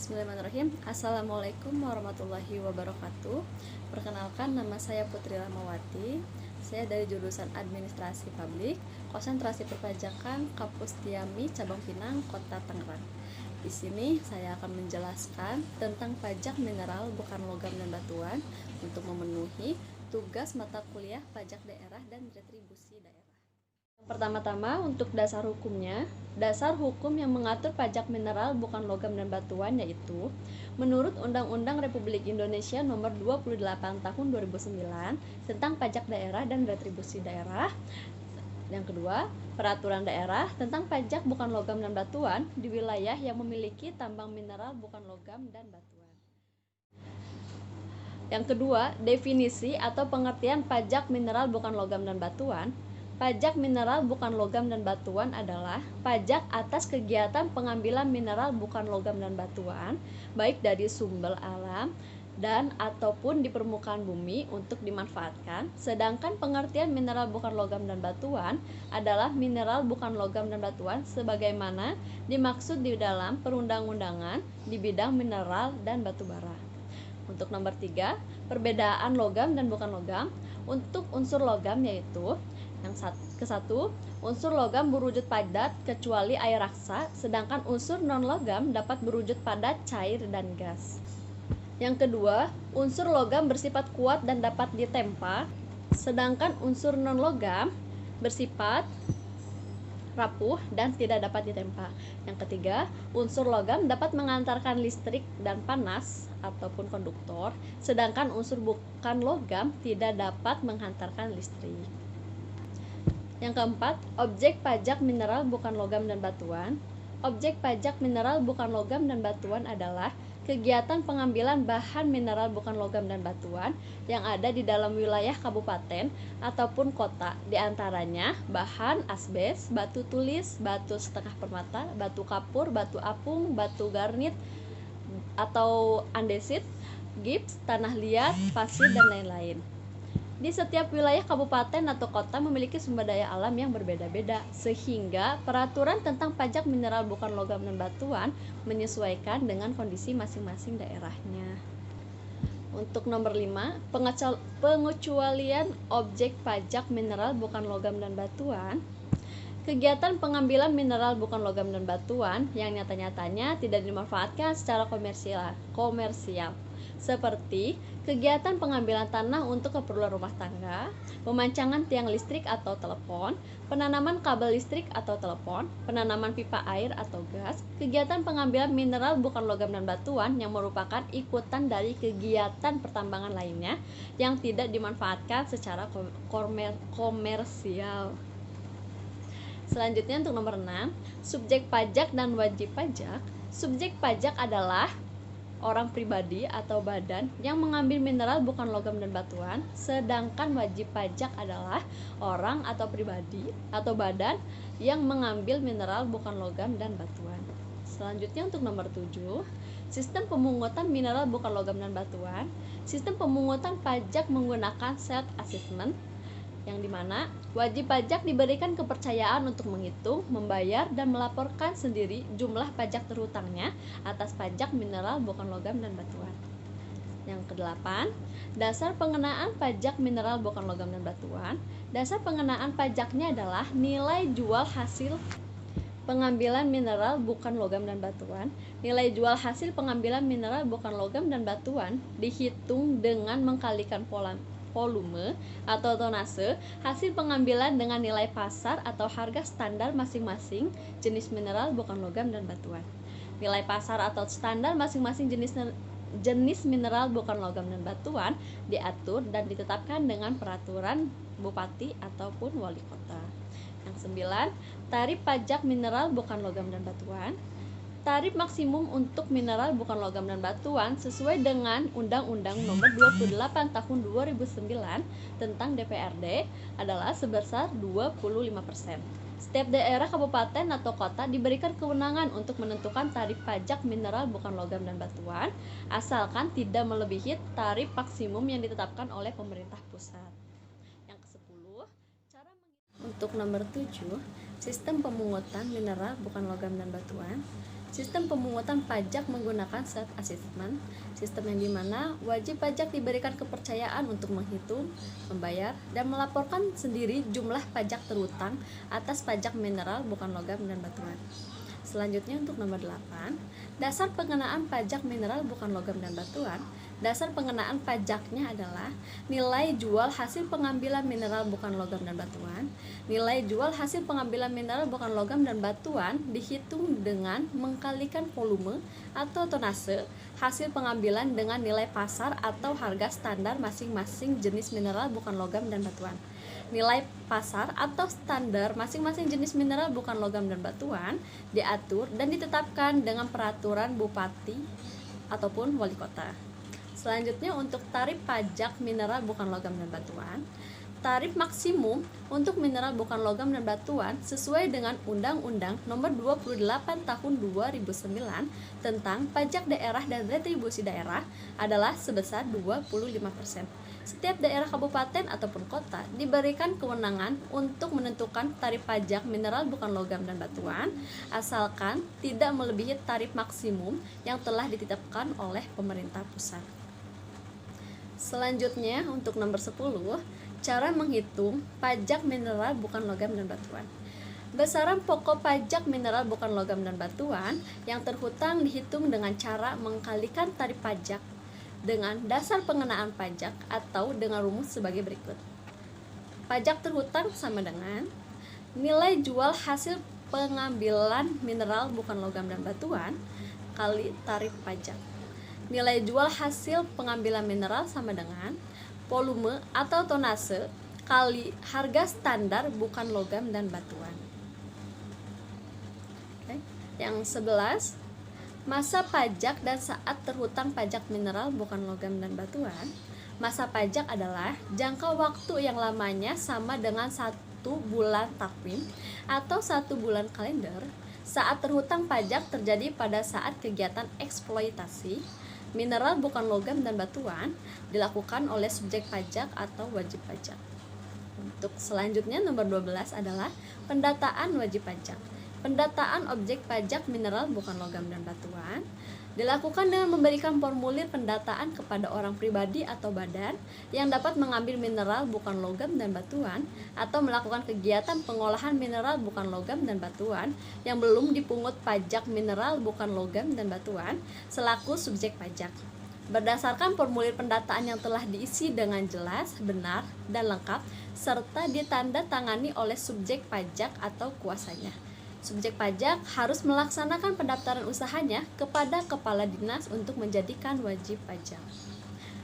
Bismillahirrahmanirrahim. Assalamualaikum warahmatullahi wabarakatuh. Perkenalkan, nama saya Putri Rahmawati. Saya dari jurusan Administrasi Publik, Konsentrasi Perpajakan, Kampus Tiami, Cabang Pinang, Kota Tangerang. Di sini saya akan menjelaskan tentang pajak mineral bukan logam dan batuan untuk memenuhi tugas mata kuliah pajak daerah dan retribusi daerah. Pertama-tama, untuk dasar hukumnya, dasar hukum yang mengatur pajak mineral bukan logam dan batuan yaitu menurut Undang-Undang Republik Indonesia Nomor 28 Tahun 2009 tentang pajak daerah dan retribusi daerah. Yang kedua, peraturan daerah tentang pajak bukan logam dan batuan di wilayah yang memiliki tambang mineral bukan logam dan batuan. Yang kedua, definisi atau pengertian pajak mineral bukan logam dan batuan. Pajak mineral bukan logam dan batuan adalah pajak atas kegiatan pengambilan mineral bukan logam dan batuan, baik dari sumber alam dan ataupun di permukaan bumi untuk dimanfaatkan. Sedangkan pengertian mineral bukan logam dan batuan adalah mineral bukan logam dan batuan sebagaimana dimaksud di dalam perundang-undangan di bidang mineral dan batu bara. Untuk nomor 3, perbedaan logam dan bukan logam. Untuk unsur logam yaitu yang ke-1, unsur logam berwujud padat kecuali air raksa, sedangkan unsur non-logam dapat berwujud padat, cair, dan gas. Yang kedua, unsur logam bersifat kuat dan dapat ditempa, sedangkan unsur non-logam bersifat rapuh dan tidak dapat ditempa. Yang ketiga, unsur logam dapat mengantarkan listrik dan panas ataupun konduktor, sedangkan unsur bukan logam tidak dapat menghantarkan listrik. Yang keempat, objek pajak mineral bukan logam dan batuan. Objek pajak mineral bukan logam dan batuan adalah kegiatan pengambilan bahan mineral bukan logam dan batuan yang ada di dalam wilayah kabupaten ataupun kota, diantaranya bahan asbes, batu tulis, batu setengah permata, batu kapur, batu apung, batu garnit atau andesit, gips, tanah liat, pasir, dan lain-lain. Di setiap wilayah kabupaten atau kota memiliki sumber daya alam yang berbeda-beda, sehingga peraturan tentang pajak mineral bukan logam dan batuan menyesuaikan dengan kondisi masing-masing daerahnya. Untuk nomor 5, pengecualian objek pajak mineral bukan logam dan batuan. Kegiatan pengambilan mineral bukan logam dan batuan yang nyata-nyatanya tidak dimanfaatkan secara komersial, seperti kegiatan pengambilan tanah untuk keperluan rumah tangga, pemancangan tiang listrik atau telepon, penanaman kabel listrik atau telepon, penanaman pipa air atau gas, kegiatan pengambilan mineral bukan logam dan batuan yang merupakan ikutan dari kegiatan pertambangan lainnya yang tidak dimanfaatkan secara komersial. Selanjutnya untuk nomor 6, subjek pajak dan wajib pajak. Subjek pajak adalah orang pribadi atau badan yang mengambil mineral bukan logam dan batuan, sedangkan wajib pajak adalah orang atau pribadi atau badan yang mengambil mineral bukan logam dan batuan. Selanjutnya untuk nomor 7, sistem pemungutan mineral bukan logam dan batuan. Sistem pemungutan pajak menggunakan self assessment, yang dimana wajib pajak diberikan kepercayaan untuk menghitung, membayar, dan melaporkan sendiri jumlah pajak terhutangnya atas pajak mineral bukan logam dan batuan. Yang ke-8, dasar pengenaan pajak mineral bukan logam dan batuan. Dasar pengenaan pajaknya adalah nilai jual hasil pengambilan mineral bukan logam dan batuan. Nilai jual hasil pengambilan mineral bukan logam dan batuan dihitung dengan mengkalikan volume atau tonase hasil pengambilan dengan nilai pasar atau harga standar masing-masing jenis mineral bukan logam dan batuan. Nilai pasar atau standar masing-masing jenis mineral bukan logam dan batuan diatur dan ditetapkan dengan peraturan bupati ataupun wali kota. Yang 9, tarif pajak mineral bukan logam dan batuan. Tarif maksimum untuk mineral bukan logam dan batuan sesuai dengan Undang-Undang Nomor 28 Tahun 2009 tentang DPRD adalah sebesar 25%. Setiap daerah, kabupaten, atau kota diberikan kewenangan untuk menentukan tarif pajak mineral bukan logam dan batuan, asalkan tidak melebihi tarif maksimum yang ditetapkan oleh pemerintah pusat. Yang ke-10, untuk nomor 7, sistem pemungutan mineral bukan logam dan batuan. Sistem pemungutan pajak menggunakan self assessment, sistem yang dimana wajib pajak diberikan kepercayaan untuk menghitung, membayar, dan melaporkan sendiri jumlah pajak terhutang atas pajak mineral bukan logam dan batuan. Selanjutnya untuk nomor 8, dasar pengenaan pajak mineral bukan logam dan batuan. Dasar pengenaan pajaknya adalah nilai jual hasil pengambilan mineral bukan logam dan batuan. Nilai jual hasil pengambilan mineral bukan logam dan batuan dihitung dengan mengkalikan volume atau tonase hasil pengambilan dengan nilai pasar atau harga standar masing-masing jenis mineral bukan logam dan batuan. Nilai pasar atau standar masing-masing jenis mineral bukan logam dan batuan diatur dan ditetapkan dengan peraturan bupati ataupun wali kota. Selanjutnya untuk tarif pajak mineral bukan logam dan batuan. Tarif maksimum untuk mineral bukan logam dan batuan sesuai dengan Undang-Undang Nomor 28 Tahun 2009 tentang Pajak Daerah dan Retribusi Daerah adalah sebesar 25%. Setiap daerah kabupaten ataupun kota diberikan kewenangan untuk menentukan tarif pajak mineral bukan logam dan batuan asalkan tidak melebihi tarif maksimum yang telah ditetapkan oleh pemerintah pusat. Selanjutnya untuk nomor 10, cara menghitung pajak mineral bukan logam dan batuan. Besaran pokok pajak mineral bukan logam dan batuan yang terhutang dihitung dengan cara mengkalikan tarif pajak dengan dasar pengenaan pajak atau dengan rumus sebagai berikut. Pajak terhutang sama dengan nilai jual hasil pengambilan mineral bukan logam dan batuan kali tarif pajak. Nilai jual hasil pengambilan mineral sama dengan volume atau tonase kali harga standar bukan logam dan batuan. Oke. Yang 11, masa pajak dan saat terhutang pajak mineral bukan logam dan batuan. Masa pajak adalah jangka waktu yang lamanya sama dengan 1 bulan takwim atau 1 bulan kalender saat terhutang pajak terjadi pada saat kegiatan eksploitasi mineral bukan logam dan batuan dilakukan oleh subjek pajak atau wajib pajak. Untuk selanjutnya nomor 12 adalah pendataan wajib pajak. Pendataan objek pajak mineral bukan logam dan batuan dilakukan dengan memberikan formulir pendataan kepada orang pribadi atau badan yang dapat mengambil mineral bukan logam dan batuan atau melakukan kegiatan pengolahan mineral bukan logam dan batuan yang belum dipungut pajak mineral bukan logam dan batuan selaku subjek pajak. Berdasarkan formulir pendataan yang telah diisi dengan jelas, benar, dan lengkap serta ditanda tangani oleh subjek pajak atau kuasanya. Subjek pajak harus melaksanakan pendaftaran usahanya kepada kepala dinas untuk menjadikan wajib pajak.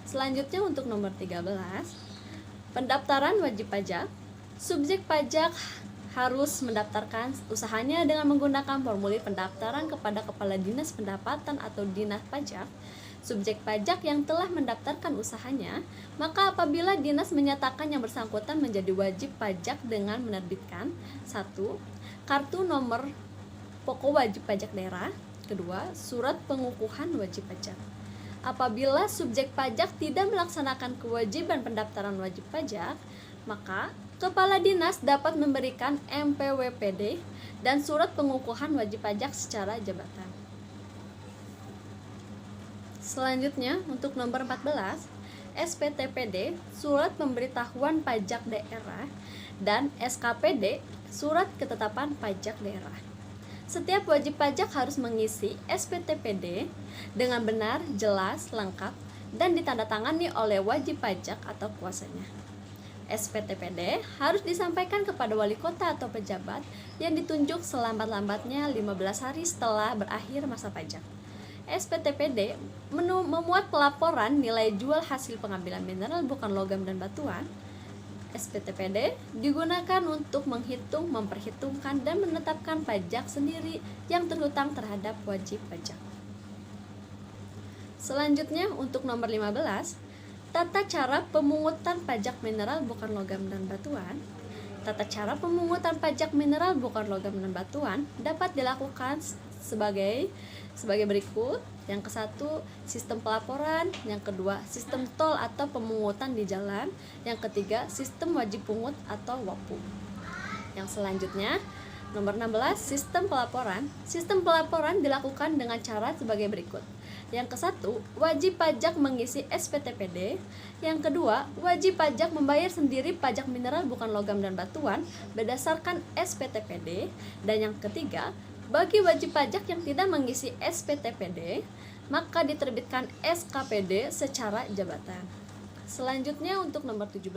Selanjutnya untuk nomor 13, pendaftaran wajib pajak. Subjek pajak harus mendaftarkan usahanya dengan menggunakan formulir pendaftaran kepada kepala dinas pendapatan atau dinas pajak. Subjek pajak yang telah mendaftarkan usahanya, maka apabila dinas menyatakan yang bersangkutan menjadi wajib pajak dengan menerbitkan 1. Kartu nomor pokok wajib pajak daerah. 2. Surat pengukuhan wajib pajak. Apabila subjek pajak tidak melaksanakan kewajiban pendaftaran wajib pajak, maka kepala dinas dapat memberikan MPWPD dan surat pengukuhan wajib pajak secara jabatan. Selanjutnya untuk nomor 14, SPTPD, surat pemberitahuan pajak daerah, dan SKPD, surat ketetapan pajak daerah. Setiap wajib pajak harus mengisi SPTPD dengan benar, jelas, lengkap, dan ditandatangani oleh wajib pajak atau kuasanya. SPTPD harus disampaikan kepada wali kota atau pejabat yang ditunjuk selambat-lambatnya 15 hari setelah berakhir masa pajak. SPTPD memuat pelaporan nilai jual hasil pengambilan mineral bukan logam dan batuan. SPTPD digunakan untuk menghitung, memperhitungkan, dan menetapkan pajak sendiri yang terhutang terhadap wajib pajak. Selanjutnya untuk nomor 15, tata cara pemungutan pajak mineral bukan logam dan batuan. Tata cara pemungutan pajak mineral bukan logam dan batuan dapat dilakukan sebagai berikut. Yang ke-1, sistem pelaporan. Yang kedua, sistem tol atau pemungutan di jalan. Yang ketiga, sistem wajib pungut atau WAPU. Yang selanjutnya, Nomor 16, sistem pelaporan. Sistem pelaporan dilakukan dengan cara sebagai berikut. Yang ke-1, wajib pajak mengisi SPTPD. Yang kedua, wajib pajak membayar sendiri pajak mineral bukan logam dan batuan berdasarkan SPTPD. Dan yang ketiga, bagi wajib pajak yang tidak mengisi SPTPD, maka diterbitkan SKPD secara jabatan. Selanjutnya untuk nomor 17,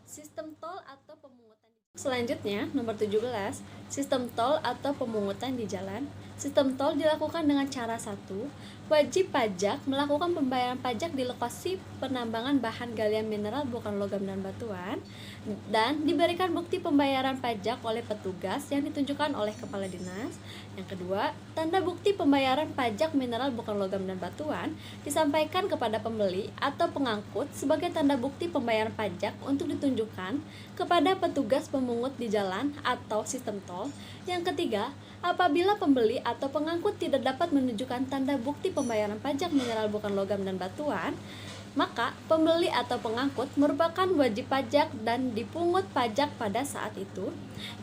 sistem tol atau pemungutan. Selanjutnya, nomor 17, sistem tol atau pemungutan di jalan. Sistem tol dilakukan dengan cara 1, wajib pajak melakukan pembayaran pajak di lokasi penambangan bahan galian mineral bukan logam dan batuan dan diberikan bukti pembayaran pajak oleh petugas yang ditunjukkan oleh kepala dinas. Yang kedua, tanda bukti pembayaran pajak mineral bukan logam dan batuan disampaikan kepada pembeli atau pengangkut sebagai tanda bukti pembayaran pajak untuk ditunjukkan kepada petugas pemungut di jalan atau sistem tol. Yang ketiga, apabila pembeli atau pengangkut tidak dapat menunjukkan tanda bukti pembayaran pajak mineral bukan logam dan batuan, maka pembeli atau pengangkut merupakan wajib pajak dan dipungut pajak pada saat itu.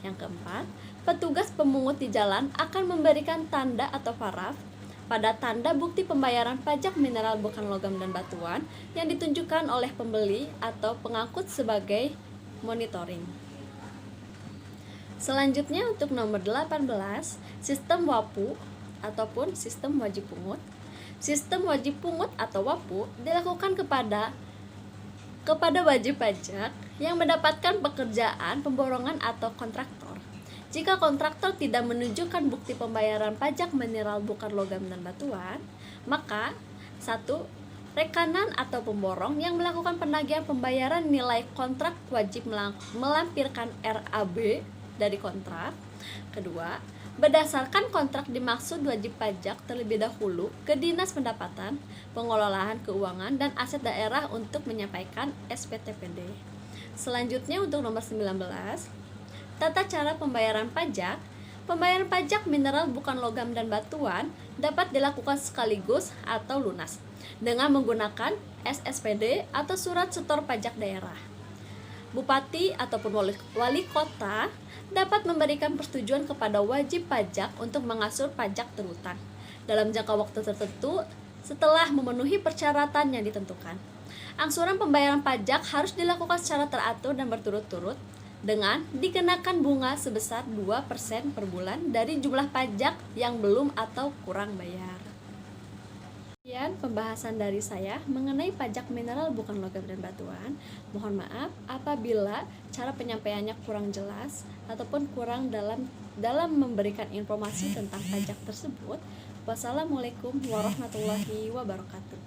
Yang keempat, petugas pemungut di jalan akan memberikan tanda atau paraf pada tanda bukti pembayaran pajak mineral bukan logam dan batuan yang ditunjukkan oleh pembeli atau pengangkut sebagai monitoring. Selanjutnya untuk nomor 18, sistem WAPU ataupun sistem wajib pungut. Sistem wajib pungut atau WAPU dilakukan kepada wajib pajak yang mendapatkan pekerjaan pemborongan atau kontraktor. Jika kontraktor tidak menunjukkan bukti pembayaran pajak mineral bukan logam dan batuan, maka 1. Rekanan atau pemborong yang melakukan penagihan pembayaran nilai kontrak wajib melampirkan RAB dari kontrak. Kedua, berdasarkan kontrak dimaksud wajib pajak terlebih dahulu ke Dinas Pendapatan, Pengelolaan Keuangan dan Aset Daerah untuk menyampaikan SPTPD. Selanjutnya untuk nomor 19, tata cara pembayaran pajak. Pembayaran pajak mineral bukan logam dan batuan dapat dilakukan sekaligus atau lunas dengan menggunakan SSPD atau surat setor pajak daerah. Bupati ataupun wali kota dapat memberikan persetujuan kepada wajib pajak untuk mengasur pajak terhutang dalam jangka waktu tertentu setelah memenuhi persyaratan yang ditentukan. Angsuran pembayaran pajak harus dilakukan secara teratur dan berturut-turut dengan dikenakan bunga sebesar 2% per bulan dari jumlah pajak yang belum atau kurang bayar. Sekian pembahasan dari saya mengenai pajak mineral bukan logam dan batuan. Mohon maaf apabila cara penyampaiannya kurang jelas ataupun kurang dalam memberikan informasi tentang pajak tersebut. Wassalamualaikum warahmatullahi wabarakatuh.